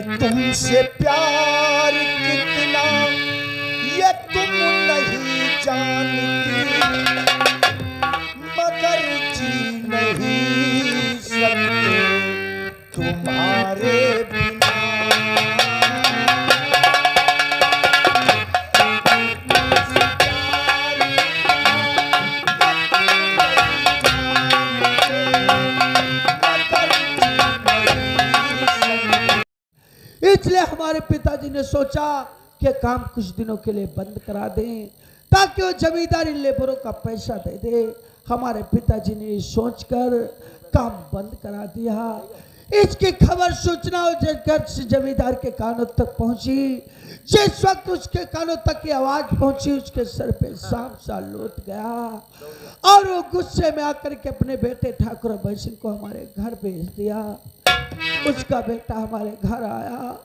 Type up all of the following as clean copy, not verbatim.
तुमसे प्यार कितना ये तुम नहीं जानती, मगर जी नहीं सकते तुम्हारे बिना। इसलिए हमारे पिताजी ने सोचा कि काम कुछ दिनों के लिए बंद करा दें ताकि वो जमींदारी लेबरों का पैसा दे दे। हमारे पिताजी ने ये सोचकर काम बंद करा दिया। इसकी खबर सूचना घर से जमींदार के कानों तक पहुंची। जिस वक्त उसके कानों तक की आवाज पहुंची, उसके सर पे सांप सा लौट गया और वो गुस्से में आकर के अपने बेटे ठाकुर अभय सिंह को हमारे घर भेज दिया। उसका बेटा हमारे घर आया,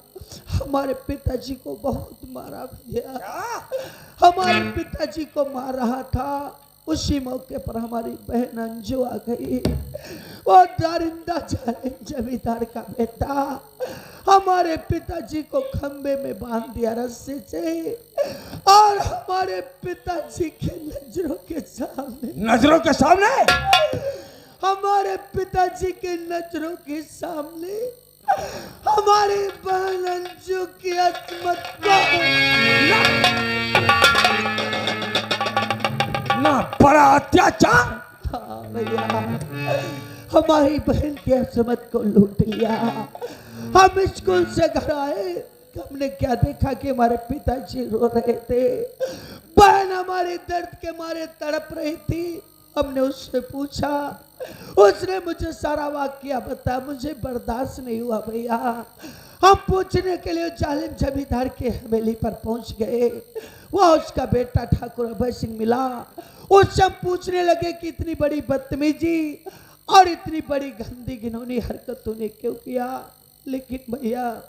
हमारे पिताजी को बहुत मारा भैया। हमारे पिताजी को मार रहा था, उसी मौके पर हमारी बहन अंजू आ गई। वो दारिंदा जमींदार का बेटा हमारे पिताजी को खंबे में बांध दिया रस्से से, और हमारे पिताजी के नजरों के सामने हमारे पिताजी के नजरों के सामने हमारी बहन अंजू की अजमत को ना बड़ा अत्याचार। हाँ भैया, हमारी बहन की अजमत को लूट लिया। हम स्कूल से घर आए, हमने क्या देखा कि हमारे पिताजी रो रहे थे, बहन हमारे दर्द के मारे तड़प रही थी। हमने उससे पूछा, उसने मुझे सारा वाकया बताया। मुझे बर्दाश्त नहीं हुआ भैया। हम पूछने के लिए जालिम जमींदार के हवेली पर पहुंच गए। वह उसका बेटा ठाकुर अभय सिंह मिला। उससे हम पूछने लगे कि इतनी बड़ी बदतमीजी और इतनी बड़ी गंदी घिनौनी हरकत तूने क्यों किया। लेकिन भैया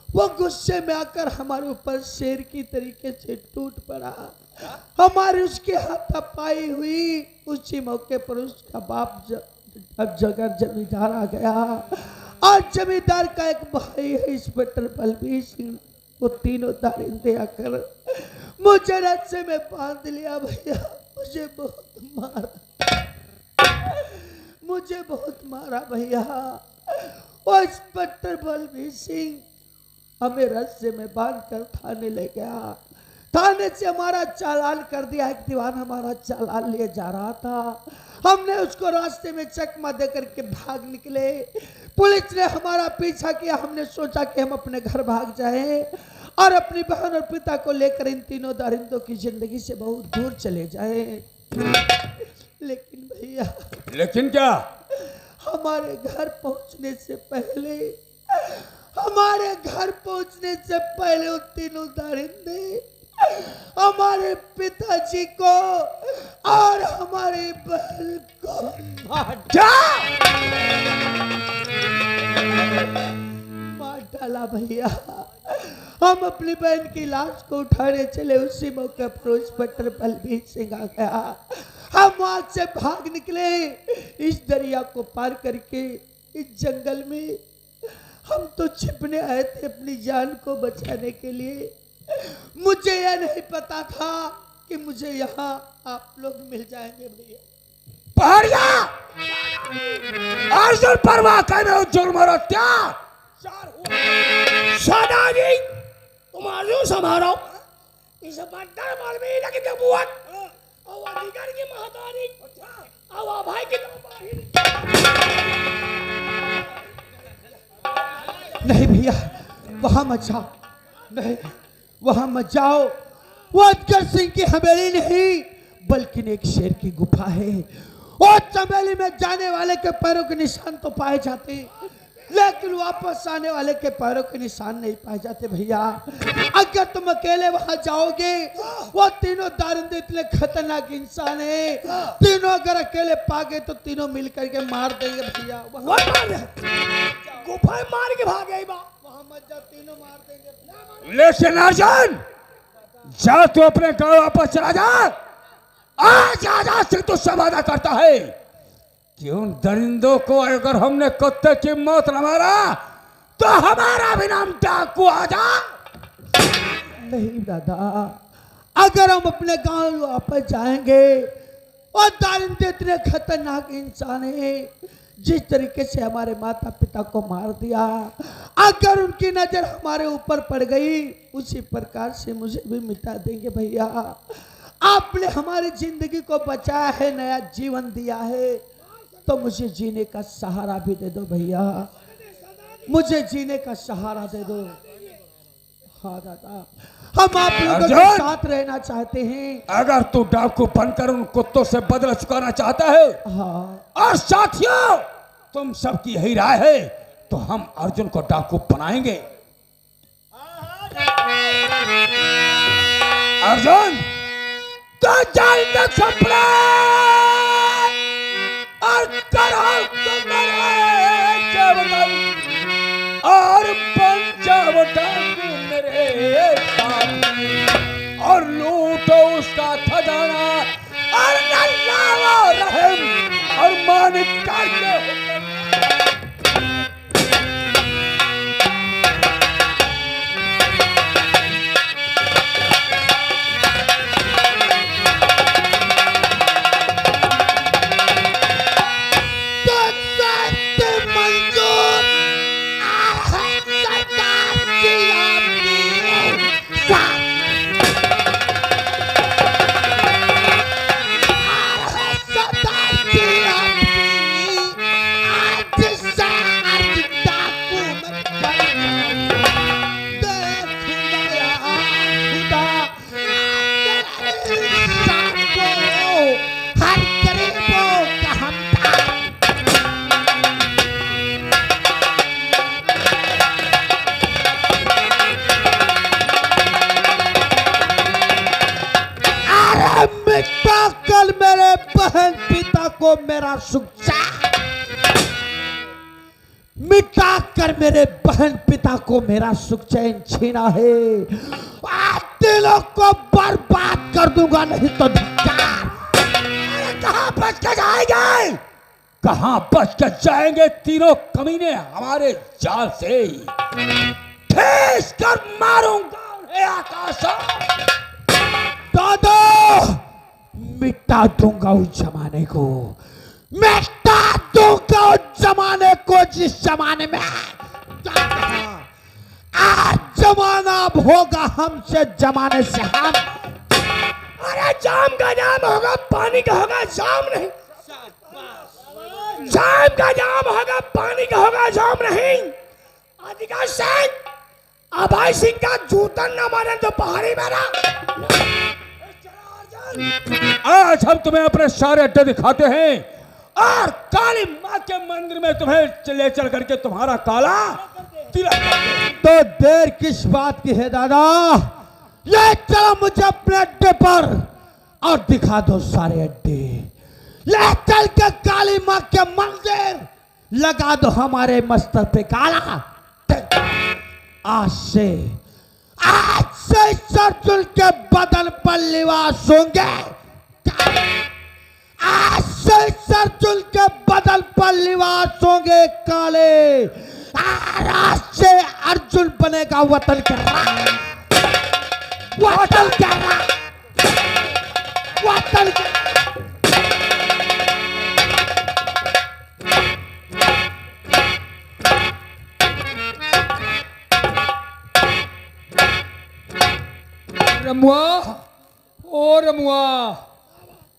वो गुस्से में आकर हमारे ऊपर शेर की तरीके से टूट पड़ा। हमारी उसके हाथापाई हुई। उसी मौके पर उसका बाप अब जगह जमींदार आ गया, और जमींदार का एक भाई है इंस्पेक्टर बलबीर सिंह। वो तीनों दारिंदे आकर मुझे रस्से में बांध लिया भैया। मुझे बहुत मारा भैया। वो इंस्पेक्टर बलबीर सिंह हमें रस्से में बांध कर थाने ले गया। थाने से हमारा चालान कर दिया। एक दीवान हमारा चालान लिए जा रहा था। हमने उसको रास्ते में चकमा दे करके भाग निकले। पुलिस ने हमारा पीछा किया। हमने सोचा कि हम अपने घर भाग जाएं और अपनी बहन और पिता को लेकर इन तीनों दारिंदों की जिंदगी से बहुत दूर चले जाएं। लेकिन भैया, लेकिन क्या? हमारे घर पहुंचने से पहले उन तीनों दारिंदे हमारे पिताजी को और हमारी बहन को मार डाला भैया। हम अपनी बहन की लाश को उठाने चले। उसी मौके पर इंस्पेक्टर बलबीर सिंह आ गया। हम वहां से भाग निकले। इस दरिया को पार करके इस जंगल में हम तो छिपने आए थे अपनी जान को बचाने के लिए। मुझे यह नहीं पता था कि मुझे यहाँ आप लोग मिल जाएंगे भैया। पहाड़िया अर्जुन परवा कहने जुर्म और अत्याचार हुआ। सदाजी तुम अर्जुन संभालो। इस बंदर माल में लगी नबूवत और अधिकार की महतारी और भाई की नहीं भैया, वहां मत जाओ। नहीं, वहां मत जाओ। वो अजगर सिंह की हवेली नहीं बल्कि एक शेर की गुफा है। और हवेली में जाने वाले के पैरों के निशान तो पाए जाते, लेकिन वापस आने वाले के पैरों के निशान नहीं पाए जाते भैया। अगर तुम अकेले वहां जाओगे, वो तीनों दारिंदे इतने खतरनाक इंसान है, तीनों अगर अकेले पा गए तो तीनों मिलकर के मार देंगे भैया। गुफा मार के भागे वहां मत जा, तीनों मार देंगे। लेकिन अर्जुन जा, तू अपने गांव वापस चला जा। आज आजाद सिंह तो वादा करता है कि उन दरिंदों को अगर हमने कुत्ते की मौत न मारा तो हमारा भी बेनाम डाकू आ जा। नहीं दादा, अगर हम अपने गांव वापस जाएंगे और दारिंदे इतने खतरनाक इंसान है, जिस तरीके से हमारे माता पिता को मार दिया, अगर उनकी नजर हमारे ऊपर पड़ गई उसी प्रकार से मुझे भी मिटा देंगे भैया। आपने हमारी जिंदगी को बचाया है, नया जीवन दिया है, तो मुझे जीने का सहारा भी दे दो भैया, मुझे जीने का सहारा दे दो। हाँ दादा, हम आप लोगों के साथ रहना चाहते हैं। अगर तू डाकू बनकर उन कुत्तों से बदला चुकाना चाहता है, हाँ, और साथियों तुम सबकी यही राय है, तो हम अर्जुन को डाकू बनाएंगे। अर्जुन तो जल्द छपड़ा और करो तुम्हारे जबरन और पंचवटा मेरे साथ और लूटो उसका खजाना और नल्ला रहम और मानिक करके कल मेरे बहन पिता को मेरा सुख मिटा कर मेरे बहन पिता को मेरा सुख चैन छीना है। आप दिलों को बर्बाद कर दूंगा, नहीं तो कहां बच के जाएंगे, कहां बच के जाएंगे तीनों कमीने हमारे जाल से ठेस कर मारूंगा उन्हें आकाश। दादा, मिटा दूंगा उस जमाने को, मिटा दूंगा उस जमाने को जिस जमाने में आज जमाना अब होगा हमसे, जमाने से हम। अरे जाम का जाम होगा, पानी का होगा जाम नहीं, जाम का जाम होगा, पानी का होगा जाम नहीं। अधिकार सिंह अभय सिंह का जूता न मारे तो पहाड़ी मेरा। आज हम तुम्हें अपने सारे अड्डे दिखाते हैं और काली माँ के मंदिर में तुम्हें ले चल करके तुम्हारा काला तिलक। तो देर किस बात की है दादा, ले चलो मुझे अपने अड्डे पर और दिखा दो सारे अड्डे। ले चल के काली माँ के मंदिर लगा दो हमारे मस्तक पे काला। आज से अर्जुन के बदन पर लिबास होंगे, आज से अर्जुन के बदन पर लिबास होंगे काले। आज से अर्जुन बनेगा वतन का राजा, वतन का राजा, वतन का। रमुआ, ओ रमुआ,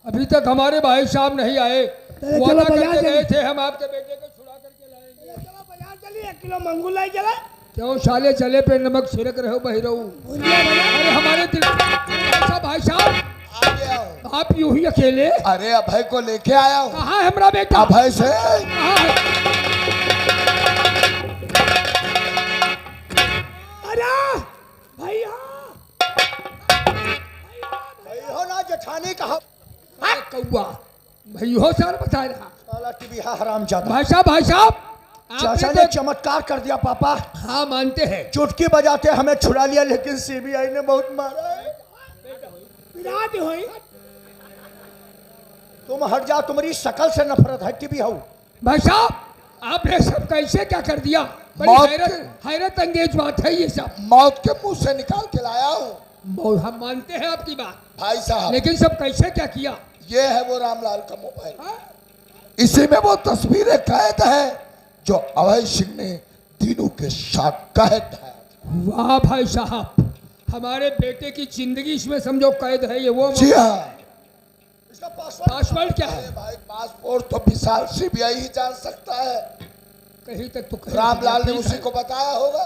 अभी तक हमारे भाई साहब नहीं आए। वादा करके गए थे हम आपके बेटे को छुड़ा करके लाएंगे। चलो बाजार चलिए, 1 किलो मंगूर लाई चला। क्यों साले चले पे नमक छिड़क रहे हो बहिरऊ? अरे हमारे दिल भाई साहब, आप यूं ही अकेले? अरे अभय को लेके आया हूँ। कहाँ है हमारा बेटा? अभय से कहाँ है? अरे भैया हो ना जेठानी कहा कौआ भाई हो सर बता रहा। साला टीवी हराम जाता। भाई साहब चाचा ने चमत्कार कर दिया पापा। हाँ मानते हैं, चुटकी बजाते हमें छुड़ा लिया, लेकिन सीबीआई ने बहुत मारा है। विराट होई तुम हट जाओ, तुम्हारी शकल से नफरत है। टीवी हो भाई साहब आपने सब कैसे क्या कर दिया? बड़ी मौत हैरत अंगेज बात है ये सब। मौत के मुंह से निकाल के लाया हूँ हम मानते हैं आपकी बात, भाई साहब। लेकिन सब कैसे क्या किया? ये है वो रामलाल का मोबाइल। इसी में वो तस्वीरें कैद है जो अभय सिंह ने दीनू के साथ कैद है। वाह भाई साहब, हमारे बेटे की जिंदगी इसमें समझो कैद है। ये वो जी हाँ। इसका पासवर्ड पासवर्ड क्या है? अरे भाई पासपोर्ट तो विशाल सीबीआई ही जान सकता है। कहीं तक तो रामलाल ने उसी को बताया होगा।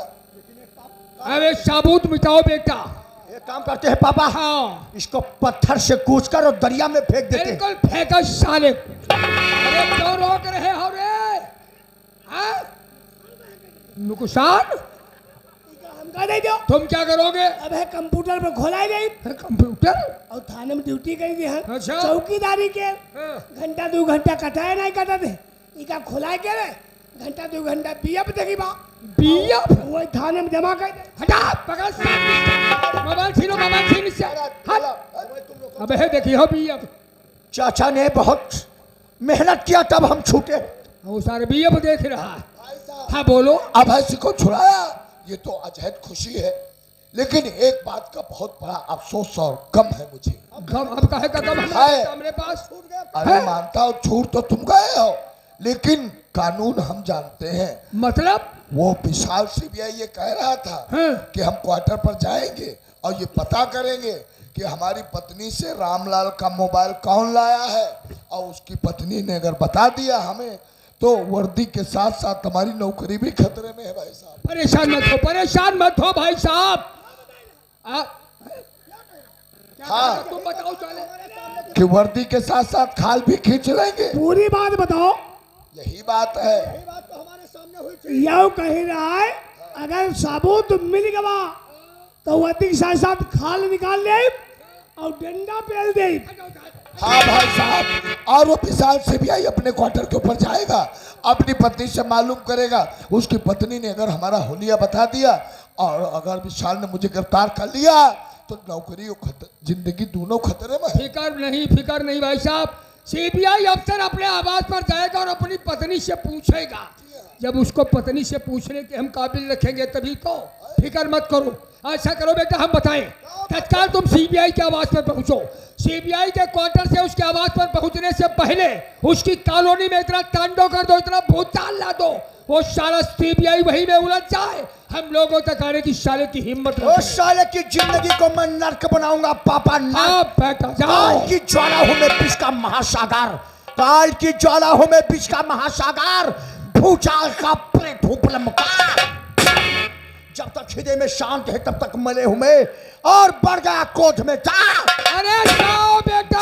अरे साबुत मिटाओ बेटा। एक काम करते हैं पापा, हाँ इसको पत्थर से कूच कर और दरिया में फेंक देते हैं। बिल्कुल फेंका साले। अरे क्यों रोक रहे हो रे? हाँ? नुकसान हमका दे दो। तुम क्या करोगे? अब है कंप्यूटर पर खोलाई गई कंप्यूटर? और थाने में ड्यूटी करी थी हम अच्छा। चौकीदारी के। हाँ। घंटा 2 घंटा कटाए नहीं कटा थे इका खोला के रे घंटा 2 घंटा बीएफ देखी बा बीएफ? वही थाने में जमा कर दे। हटा पकड़ मोबाइल छीनो, मोबाइल छीन इससे। हट। अबे है देखी हो बीएफ। चाचा ने बहुत मेहनत किया तब हम छूटे। वो सारे बीएफ देख रहा है। हाँ बोलो। अभय सिंह को छुड़ाया, ये तो अजहद खुशी है, लेकिन एक बात का बहुत बड़ा अफसोस और गम है मुझे। गम? अब कहे का गम है। हमारे पास? अरे मानता हूँ छूट तो तुम गए हो, लेकिन कानून हम जानते हैं। मतलब? वो विशाल सीबीआई ये कह रहा था हाँ। कि हम क्वार्टर पर जाएंगे और ये पता करेंगे कि हमारी पत्नी से रामलाल का मोबाइल कौन लाया है, और उसकी पत्नी ने अगर बता दिया हमें तो वर्दी के साथ साथ हमारी नौकरी भी खतरे में है भाई साहब। परेशान मत हो, परेशान मत हो भाई साहब। हाँ, तुम बताओ चले। कि वर्दी के साथ साथ खाल भी खींच लेंगे। पूरी बात बताओ। यही बात है। यह कह रहा है अगर सबूत मिल गया तो वती के साथ साथ खाल निकाल दे और डंडा पेल दे। हाँ भाई साहब, और वो विशाल सीबीआई अपने क्वार्टर के ऊपर जाएगा, अपनी पत्नी से मालूम करेगा। उसकी पत्नी ने अगर हमारा होलिया बता दिया और अगर विशाल ने मुझे गिरफ्तार कर लिया तो नौकरी और जिंदगी दोनों खतरे में है। फिकर नहीं भाई साहब। सीबीआई अफसर अपने आवाज पर जाएगा और अपनी पत्नी से पूछेगा। जब उसको पत्नी से पूछने के हम काबिल रखेंगे तभी तो। फिकर मत करो। ऐसा करो बेटा, हम बताएं, तत्काल तुम सीबीआई के आवाज पर पहुंचो। सीबीआई के क्वार्टर से उसके आवाज पर पहुंचने से पहले उसकी कॉलोनी में इतना तांडव कर दो, इतना भूचाल ला दो, वो सारा सीबीआई वही में उलझ जाए। हम लोगों तक आने की साले की हिम्मत वो साले की जिंदगी को मैं नर्क बनाऊंगा पापा, नर्क। बेटा जाओ। काल की ज्वाला हूं मैं विष का महासागर, काल की ज्वाला हूं मैं विष का महासागर, भूचाल का प्रेत हूं पलमकार। जब तक हृदय में शांत है तब तक मले हूं मैं, और बढ़ गया क्रोध में जा। अरे जाओ बेटा,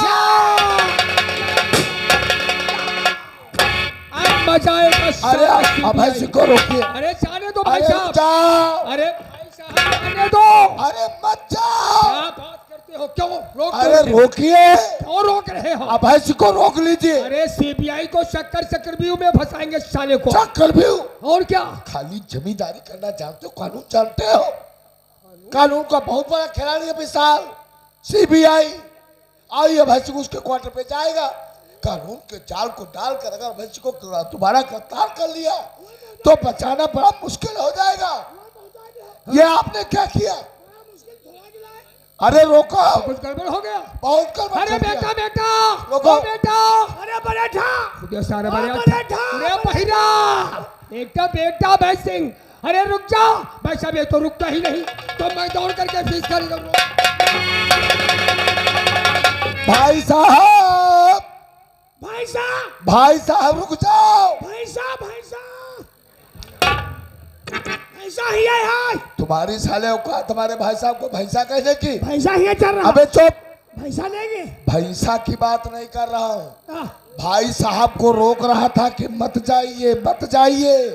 अब मजाएगा। अरे अभय सिंह को रोकिए। अरे जाने दो भाई अरे साहब। जाओ। अरे भाई साहब जाने दो। अरे मत जाओ। क्या बात करते हो? क्यों रोक? अरे रोकिए, क्यों रोक रहे हो? अभय सिंह को रोक लीजिए। अरे सीबीआई को चक्रव्यूह में फंसाएंगे साले को। चक्रव्यूह? और क्या? खाली जमींदारी करना जानते हो, कानून जानते हो? कानून का बहुत बड़ा खिलाड़ी है विशाल सीबीआई। आइए अभय सिंह उसके क्वार्टर पे जाएगा। कानून के जाल को डालकर अगर अभय सिंह को दोबारा गिरफ्तार कर लिया तो बचाना बड़ा मुश्किल हो जाएगा। ये आपने क्या किया? अरे रोको, कुछ गड़बड़ हो गया। बहुत गड़बड़ अरे कर दिया। बेटा बेटा रोको। ओ बेटा, अरे बड़ेठा खुद सारे बड़े बड़ेठा अरे पहिरा बेटा बेटा भाई सिंह, अरे रुक जाओ भाई साहब। ये तो रुकता ही नहीं, तो मैं दौड़ करके फीस खरीद लूंगा। भाई साहब, भाई साहब, भाई साहब रुक जाओ। भाई साहब, भाई साहब, ऐसा ही है। तुम्हारी साले औकात तुम्हारे भाई साहब को भैंसा कहने की? भैंसा ही चल रहा। अबे चुप, भैंसा लेंगे। भैंसा की बात नहीं कर रहा हूँ। हाँ, भाई साहब को रोक रहा था कि मत जाइए मत जाइए,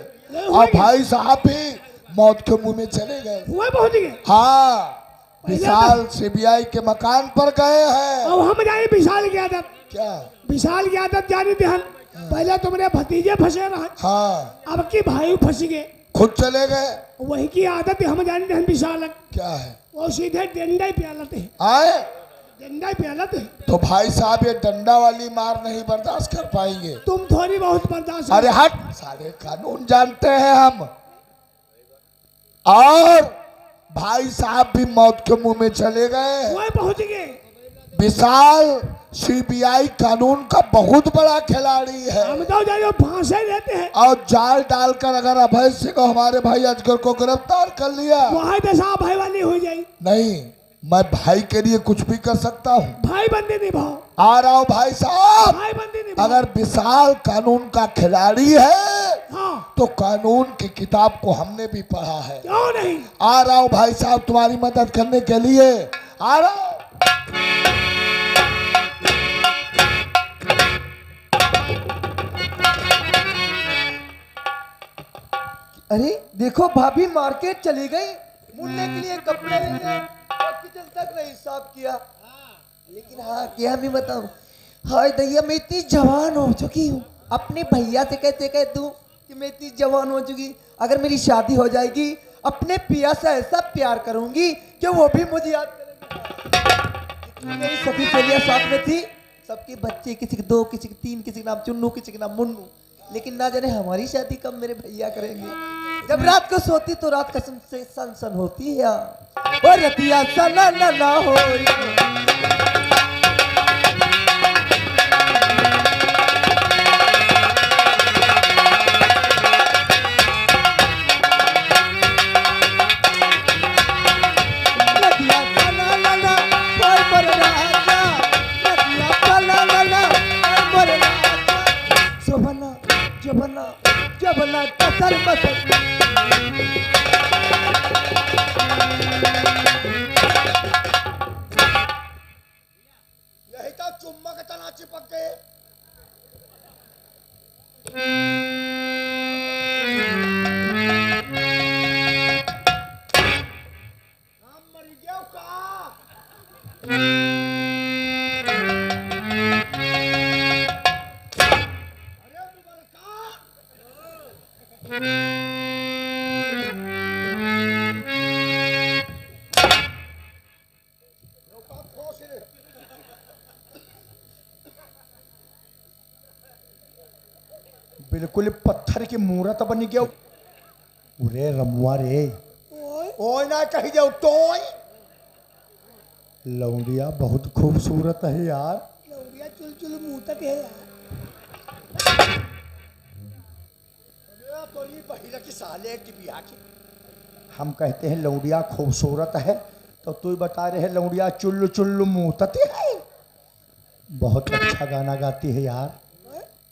और भाई साहब भी मौत के मुंह में चले गए। हुआ पहुंच गए। हाँ, विशाल सीबीआई के मकान पर गए हैं। अब हम जाए विशाल की आदत। क्या? विशाल की आदत जानी ध्यान। पहले तुम्हारे भतीजे फंसे रहे, हाँ, अब की भाई फंस गए। खुद चले गए। वही की आदत हम जानी ध्यान। विशाल क्या है? वो सीधे डंडा ही प्यालते हैं। आए डंडा ही प्यालत है। तो भाई साहब ये डंडा वाली मार नहीं बर्दाश्त कर पाएंगे। तुम थोड़ी बहुत बर्दाश्त अरे हट, सारे कानून जानते हैं हम। और भाई साहब भी मौत के मुंह में चले गए। वही पहुंच गए। विशाल सीबीआई कानून का बहुत बड़ा खिलाड़ी है। हम तो जाइए फांसे देते हैं। और जाल डालकर अगर अभय सिंह को हमारे भाई अजगर को गिरफ्तार कर लिया, वही दशा भाई वाली हो जाए। नहीं मैं भाई के लिए कुछ भी कर सकता हूँ। भाई बंदी निभाओ। आ रहा हूँ भाई साहब। भाई बंदी निभाओ। अगर विशाल कानून का खिलाड़ी है हाँ, तो कानून की किताब को हमने भी पढ़ा है। क्यों नहीं। आ रहा हूँ भाई साहब तुम्हारी मदद करने के लिए। आ रहा हूँ। अरे देखो भाभी मार्केट चली गई, मुन्ने के लिए कपड़े लेने और किचन तक नहीं साफ किया। लेकिन हाँ क्या मैं बताऊं, हाय दैया मैं इतनी जवान हो चुकी हूँ। अपने भैया से कैसे कह दूं कि मैं इतनी जवान हो चुकी। अगर मेरी शादी हो जाएगी अपने पिया से ऐसा प्यार करूंगी कि वो भी मुझे याद करेंगे। मेरी सभी सहेलियां साथ में थी, सबके बच्चे किसी के 2, किसी के 3, किसी के नाम चुन्नू, किसी के नाम मुन्नू। लेकिन ना जाने हमारी शादी कब मेरे भैया करेंगे। जब रात को सोती तो रात कसम से सन सन होती है और रतिया सना ना हो। जबना कसर बसर यही तो चुम्मा के तना चिपक गए। हम मर गया का। बिल्कुल पत्थर की मूरत बन गया। उरे रमुआ रे, ओए ना कही जाओ टोय। लौंडिया बहुत खूबसूरत है यार। लौंडिया चुल मुंह तक है यार। तो ये बहिरा की साले की बिया की। हम कहते हैं लौंडिया खूबसूरत है तो तू बता रहे है लौंडिया चुल्लू चुल्लू मुंह तक है। बहुत अच्छा गाना गाती है यार।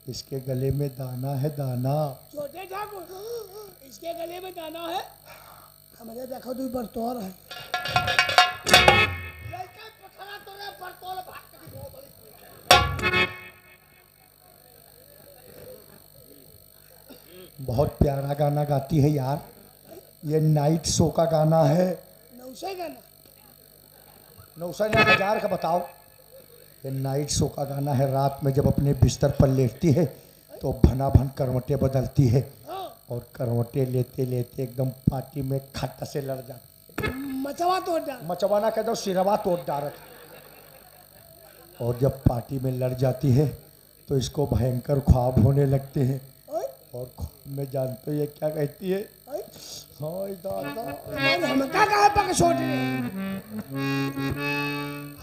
इसके गले में दाना है दाना। छोटे ठाकुर, इसके गले में दाना है। हमारे देखो तू बरतौर है। बहुत प्यारा गाना गाती है यार। ये नाइट शो का गाना है। नौसे गाना 900 ने 1000 का बताओ। ये नाइट शो का गाना है। रात में जब अपने बिस्तर पर लेटती है तो भना भन करवटें बदलती है और करवटें लेते लेते एकदम पार्टी में खट से लड़ जाती है। मचवा तोड़ डाल। मचवाना कह दो, सिरवा तोड़ डालत। और जब पार्टी में लड़ जाती है तो इसको भयंकर ख्वाब होने लगते हैं। और ख्वाब में जानते हो ये क्या कहती है? हाय दादा, हम क्या कहा पक छोड़ रहे।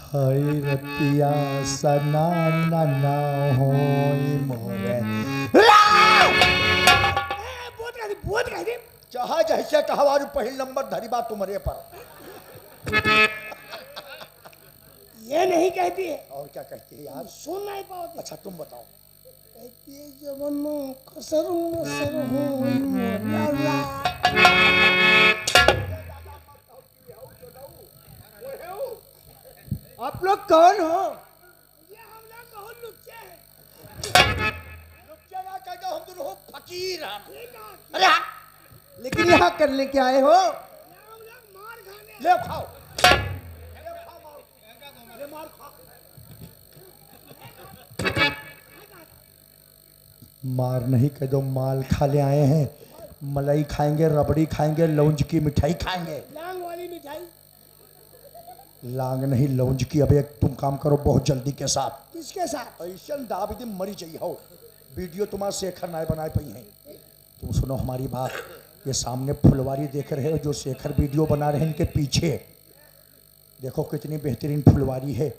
हाय रतिया सना ना होई मोरे। बहुत कह दी। चाहा जैसे कहा पहले नंबर धरी बात तुम्हारे पर। ये नहीं कहती है। और क्या कहती है यार? सुन नहीं पाओगे। अच्छा तुम बताओ। कहती है जवानो कसर मसर हो मोरिया। आप लोग कौन हो? ये हम लोग बहुत लुच्चे हैं। लुच्चे ना कह दो, हम दोनों हो फकीर हम। अरे हाँ। लेकिन यहाँ करने क्या आए हो? हम लोग मार खाने। ले खाओ। मार नहीं कह दो, माल खा ले आए हैं। मलाई खाएंगे, रबड़ी खाएंगे, लौंज की मिठाई खाएंगे। लांग वाली मिठाई। लांग नहीं लौंज की। अब एक तुम काम करो बहुत जल्दी के साथ। किसके साथ? ऐसा दाबी मरी चाहिए हो। वीडियो तुम्हारा शेखर नाय बनाए पई है। तुम सुनो हमारी बात। ये सामने फुलवारी देख रहे हो जो शेखर वीडियो बना रहे हैं, इनके पीछे देखो कितनी बेहतरीन फुलवारी है।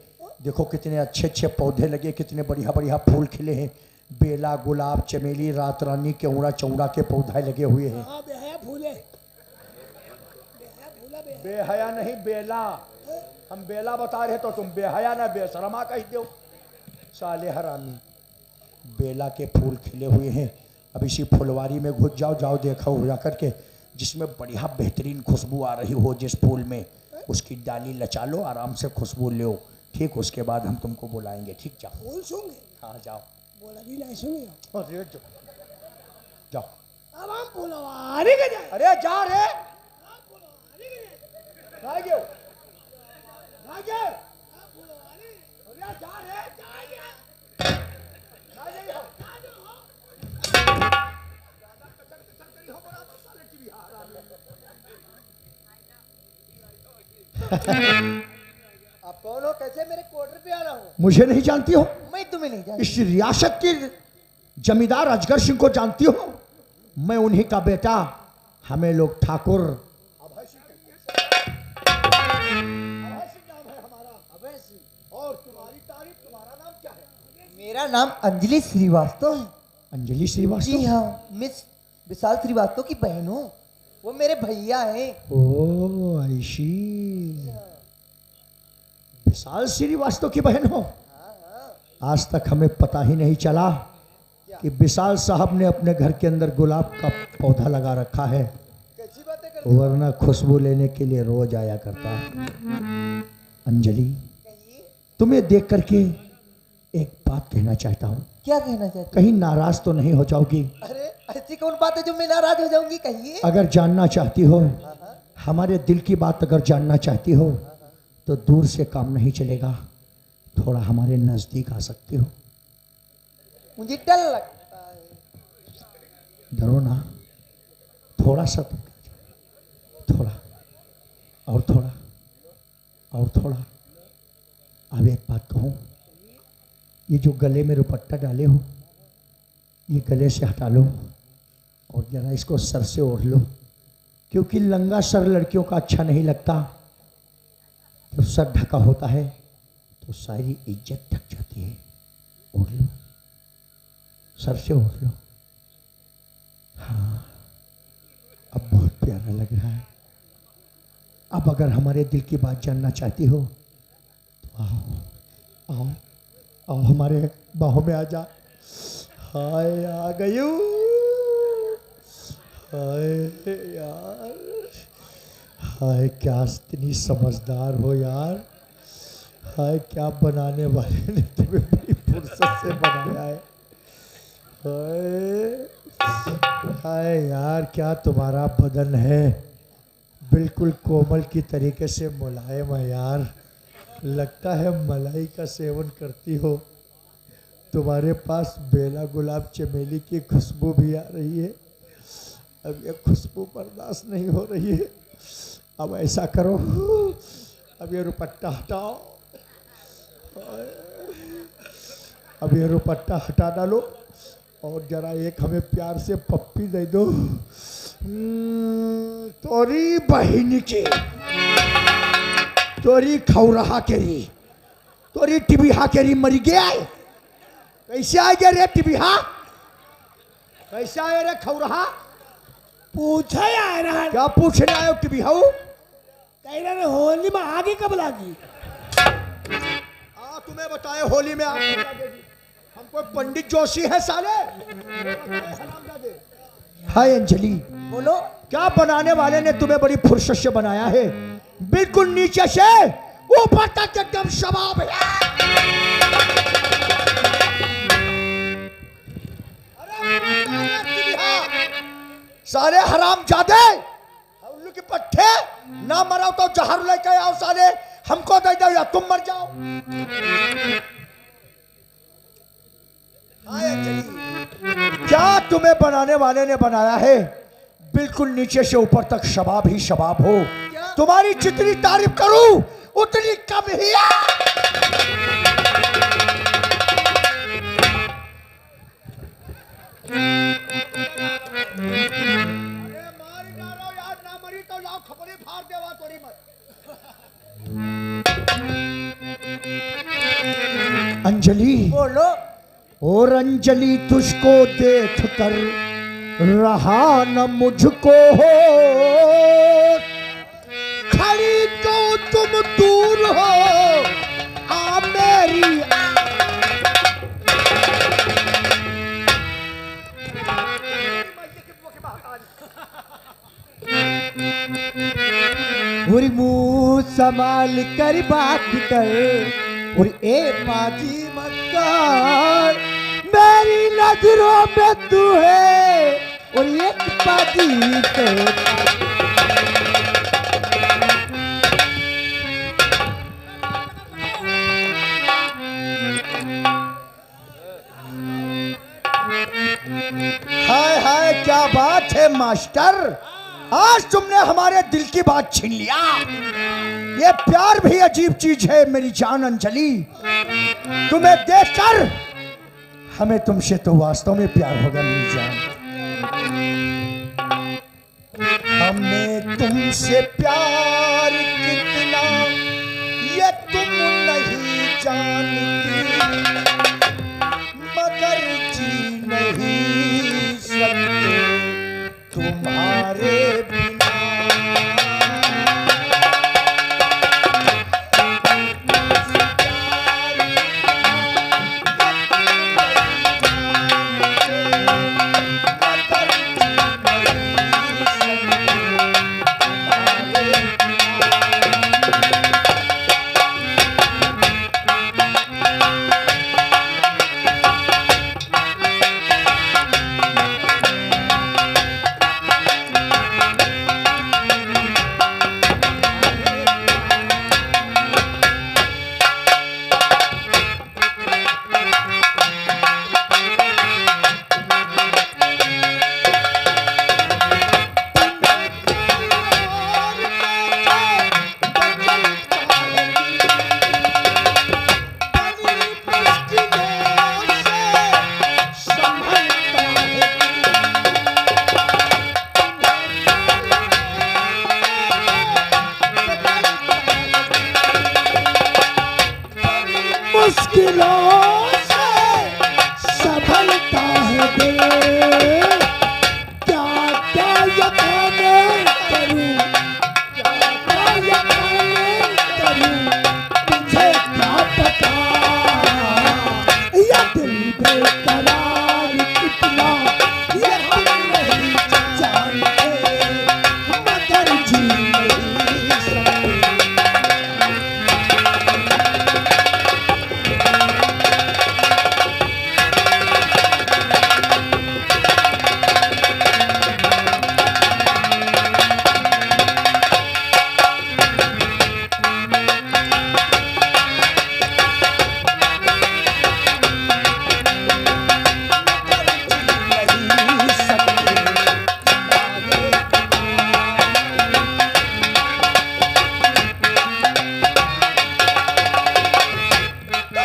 देखो कितने अच्छे अच्छे पौधे लगे, कितने बढ़िया बढ़िया फूल खिले हैं। बेला, गुलाब, चमेली, रात रानी, केवड़ा चौड़ा के पौधे लगे हुए हैं। हाँ बेहया फूले, बेहया नहीं बेला, हम बेला बता रहे तो तुम बेहया ना बेशरमा कह दो। साले हरामी। बेला के फूल खिले हुए हैं। अब इसी फुलवारी में घुस जाओ, जाओ देखो हो जा करके, जिसमें बढ़िया बेहतरीन खुशबू आ रही हो जिस फूल में, उसकी डाली लचा लो, आराम से खुशबू लो। ठीक, उसके बाद हम तुमको बुलाएंगे। ठीक, जाओ। फूल सूंघे? हाँ जाओ। बोला भी नहीं सुनिए। अरे जाओ। अब हम फुलवारी के जाए। अरे जा रे भागे भागे। अरे जा रे आप कौन हो? कैसे मेरे क्वार्टर पे आ रहा हूँ? मुझे नहीं जानती हो? मैं तुम्हें नहीं जानती। इस रियासत के जमींदार अजगर सिंह को जानती हो? मैं उन्हीं का बेटा, हमें लोग ठाकुर और तुम्हारी तारीफ, तुम्हारा नाम क्या है? मेरा नाम अंजलि श्रीवास्तव है। अंजलि जी श्रीवास्तव। हाँ, मिस विशाल श्रीवास्तव की बहन हूँ। वो मेरे भैया हैं। ओ ऐसी विशाल श्रीवास्तव की बहन हो? आज तक हमें पता ही नहीं चला कि विशाल साहब ने अपने घर के अंदर गुलाब का पौधा लगा रखा है, कैसी बातें कर वरना खुशबू लेने के लिए रोज आया करता। अंजलि, तुम्हें देख करके एक बात कहना चाहता हूँ। क्या कहना चाहते? कहीं नाराज तो नहीं हो जाओगी? अरे ऐसी कौन बात है जो मैं नाराज हो जाऊंगी? कहिए। अगर जानना चाहती हो, हमारे दिल की बात अगर जानना चाहती हो, तो दूर से काम नहीं चलेगा, थोड़ा हमारे नजदीक आ सकती हो। मुझे डर लगता है। डरो ना, थोड़ा सा थोड़ा और थोड़ा और थोड़ा। अब एक बात कहूँ, ये जो गले में दुपट्टा डाले हो, ये गले से हटा लो और जरा इसको सर से ओढ़ लो, क्योंकि लंगा सर लड़कियों का अच्छा नहीं लगता। जब सर ढका होता है तो सारी इज्जत ढक जाती है। ओढ़ लो, सर से ओढ़ लो। हाँ, अब बहुत प्यारा लग रहा है। अब अगर हमारे दिल की बात जानना चाहती हो तो आओ आओ आओ, हमारे बाहों में आ जा। हाय आ गई हूँ। हाय यार, हाय क्या इतनी समझदार हो यार। हाय क्या बनाने वाले ने तुम्हें बड़ी फुर्सत से बनाया है। हाय हाय यार, क्या तुम्हारा बदन है, बिल्कुल कोमल की तरीके से मुलायम है यार। लगता है मलाई का सेवन करती हो। तुम्हारे पास बेला, गुलाब, चमेली की खुशबू भी आ रही है। अब ये खुशबू बर्दाश्त नहीं हो रही है। अब ऐसा करो, अब ये दुपट्टा हटाओ, अब ये दुपट्टा हटा डालो और जरा एक हमें प्यार से पप्पी दे दो। तोरी बहन के, तोरी खौरहा केरी, तोरी टिबिहा केरी मरी गया है। कैसे आ गया रे टिबिहा? कैसे आए रे खौरहा? पूछे आ रहा है। क्या पूछने आयो टिबिहा? कह रहे होली में आगे कब लागी? तुम्हें बताए होली में आग लगेगी। हम कोई पंडित जोशी है साले? हाय अंजलि, बोलो। क्या बनाने वाले ने तुम्हें बड़ी फुर्सत से बनाया है, बिल्कुल नीचे से ऊपर तक एकदम शबाब है। सारे हराम जादे, उल्लू के पट्टे, ना मरो तो जहर लेके आओ साले, हमको दे दो या तुम मर जाओ। हाय अंजलि, क्या तुम्हें बनाने वाले ने बनाया है, बिल्कुल नीचे से ऊपर तक शबाब ही शबाब हो। तुम्हारी जितनी तारीफ करूं उतनी कम ही है। मारी डालो यार, ना मरी तो लाओ खपड़ी फाड़ देवा तोरी मत। अंजलि, बोलो। और अंजलि तुझको देख कर रहा न मुझको हो, खड़ी तो तुम दूर हो, आ मेरी और मुंह संभाल कर बात कर, और ए बाजी मत कर, मेरी नजरों में तू है, और एक बाजी कर। हाय हाय, क्या बात है मास्टर, आज तुमने हमारे दिल की बात छीन लिया। ये प्यार भी अजीब चीज है मेरी जान अंजलि। तुम्हें देखकर हमें तुमसे तो वास्तव में प्यार होगा मेरी जान। हमें तुमसे प्यार कितना ये तुम नहीं जानती, मगर जी नहीं सकते तुम्हारे बिना। मुश्किलों से संभलता है दिल, क्या क्या यकीन करूं, क्या क्या यकीन करूं, तुझे क्या पता ये दिल बेकरार कितना, ये हम नहीं जानते, मगर जी नहीं सकते।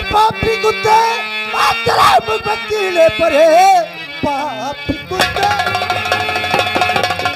पापी कुत्ते, मातरा मुझ वकीले पर है।